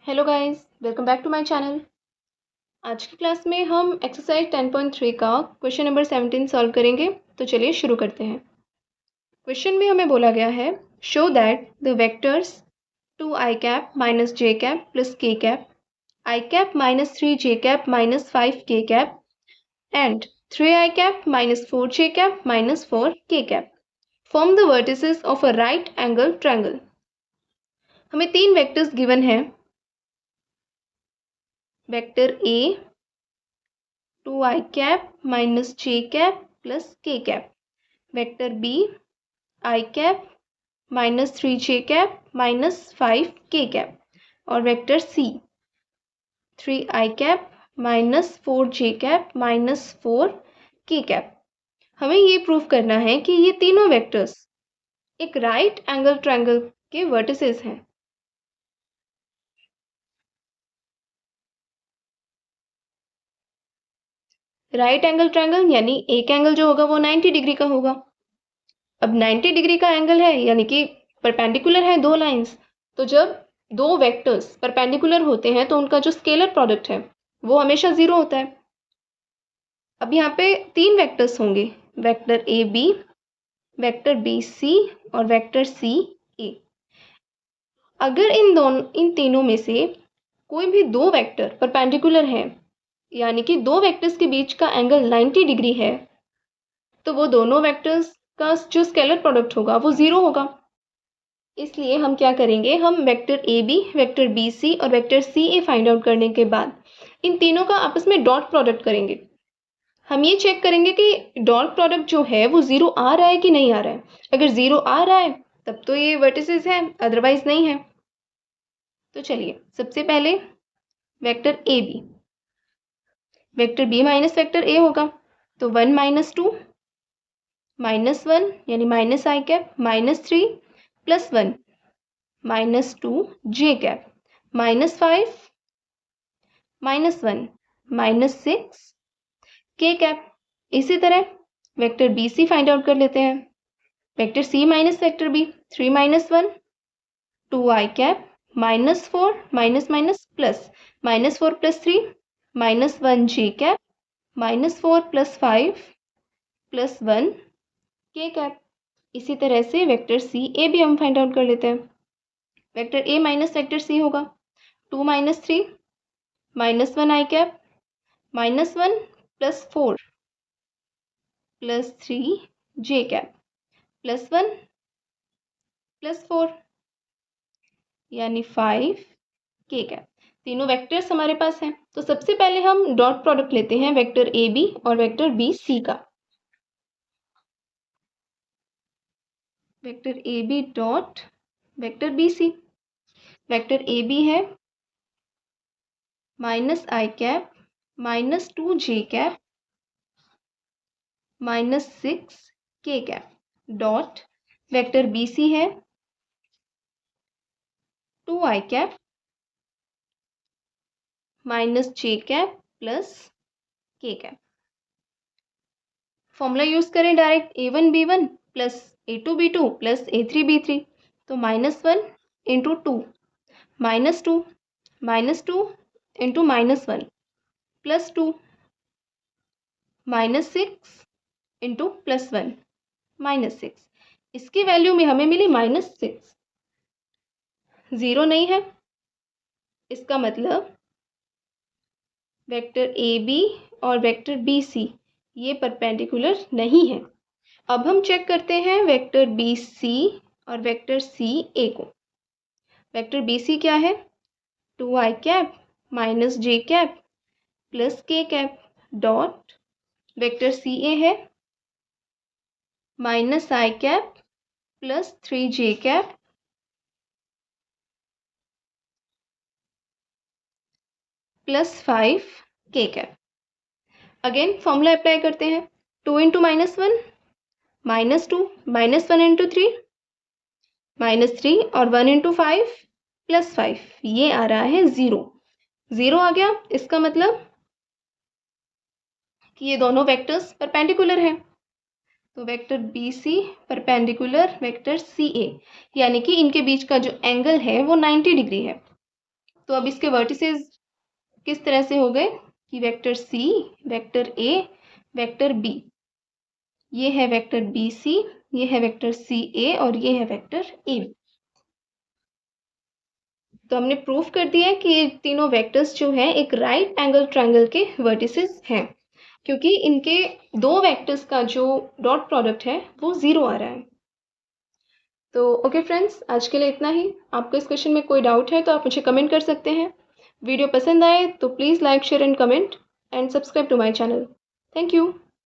Hello guys, welcome back to my channel. आज की class में हम एक्सरसाइज 10.3 का क्वेश्चन नंबर 17 सॉल्व करेंगे। तो चलिए शुरू करते हैं। क्वेश्चन में हमें बोला गया है, show that the vectors 2 I cap minus J cap plus K cap, I cap minus 3 J cap minus 5 K cap and 3 I cap minus 4 J cap minus 4 K cap form the vertices of a right angle triangle. हमें तीन vectors given हैं। Vector A 2 I cap minus J cap plus K cap, vector B I cap minus 3 J cap minus 5 K cap और vector C 3 I cap minus 4 J cap minus 4 K cap. हमें ये prove करना है कि ये तीनों vectors एक right angle triangle के वर्टिसेस हैं। राइट एंगल ट्रायंगल यानी एक एंगल जो होगा वो 90 डिग्री का होगा। अब 90 डिग्री का एंगल है यानी कि परपेंडिकुलर है दो लाइंस, तो जब दो वेक्टर्स परपेंडिकुलर होते हैं तो उनका जो स्केलर प्रोडक्ट है वो हमेशा जीरो होता है। अब यहाँ पे तीन वेक्टर्स होंगे, vector A B, vector B C और वेक्टर सी ए। अगर इन तीनों में से कोई भी दो वेक्टर परपेंडिकुलर है यानी कि दो वेक्टर्स के बीच का एंगल 90 डिग्री है, तो वो दोनों वेक्टर्स का जो स्केलर प्रोडक्ट होगा वो जीरो होगा। इसलिए हम क्या करेंगे, हम vector A B, vector B C और vector C A find out करने के बाद इन तीनों का आपस में डॉट प्रोडक्ट करेंगे। हम ये चेक करेंगे कि डॉट प्रोडक्ट जो है वो जीरो आ रहा है कि नहीं आ रहा है। अगर जीरो आ रहा है तब तो ये वर्टिसेस है, अदरवाइज नहीं है। तो चलिए सबसे पहले vector A B, vector B minus vector A होगा, तो 1 माइनस 2 माइनस 1 यानी minus I cap minus 3 plus 1 minus 2 J cap minus 5 minus 1 minus 6 K cap. इसी तरह vector B C find out कर लेते हैं। Vector C minus vector B 3 minus 1 2 I cap minus 4 minus minus plus minus 4 plus 3 minus 1 J cap minus 4 plus 5 plus 1 के cap. इसी तरह से vector C ए भी हम फाइंड आउट कर लेते हैं। Vector A minus vector C होगा 2 minus 3 minus 1 I cap minus 1 plus 4 plus 3 J cap plus 1 plus 4 यानी 5 के कैप। तीनों वेक्टर्स हमारे पास हैं। तो सबसे पहले हम डॉट प्रोडक्ट लेते हैं वेक्टर ए बी और वेक्टर बी सी का। Vector A B dot vector B C, vector A B है minus I cap minus 2 J cap minus 6 K cap dot vector B C है 2 I cap minus J cap plus K cap. Formula use करें direct, a1 b1 plus a2 b2 plus a3 b3, तो minus 1 into 2 minus 2 minus 2 into minus 1 plus 2 minus 6 into plus 1 minus 6। इसकी value में हमें मिली minus 6, zero नहीं है। इसका मतलब vector A B और वेक्टर बी सी ये परपेंडिकुलर नहीं है। अब हम चेक करते हैं वेक्टर बी सी और वेक्टर सी ए को। वेक्टर बी सी क्या है, 2 I cap minus J cap plus K cap dot vector C ए है minus I cap plus 3 J cap plus 5 K cap. Again formula apply करते हैं, 2 into minus 1 minus 2 minus 1 into 3 minus 3 और 1 into 5 plus 5, ये आ रहा है zero. Zero आ गया, इसका मतलब कि ये दोनों वेक्टर्स परपेंडिकुलर हैं। तो vector B C perpendicular vector C A, यानी कि इनके बीच का जो एंगल है वो 90 डिग्री है। तो अब इसके वर्टिसेस किस तरह से हो गए कि vector C, vector A, vector B, ये है वेक्टर बी सी, ये है वेक्टर सी ए और ये है वेक्टर ए बी। तो हमने प्रूफ कर दिया है कि ये तीनों वेक्टर्स जो हैं एक राइट एंगल ट्रायंगल के वर्टिसेस हैं, क्योंकि इनके दो वेक्टर्स का जो डॉट प्रोडक्ट है वो 0 आ रहा है। तो ओके फ्रेंड्स, आज के लिए इतना ही। आपको इस क्वेश्चन में कोई डाउट है तो आप मुझे कमेंट कर सकते हैं। वीडियो पसंद आए तो please like, share and comment and subscribe to my channel. Thank you.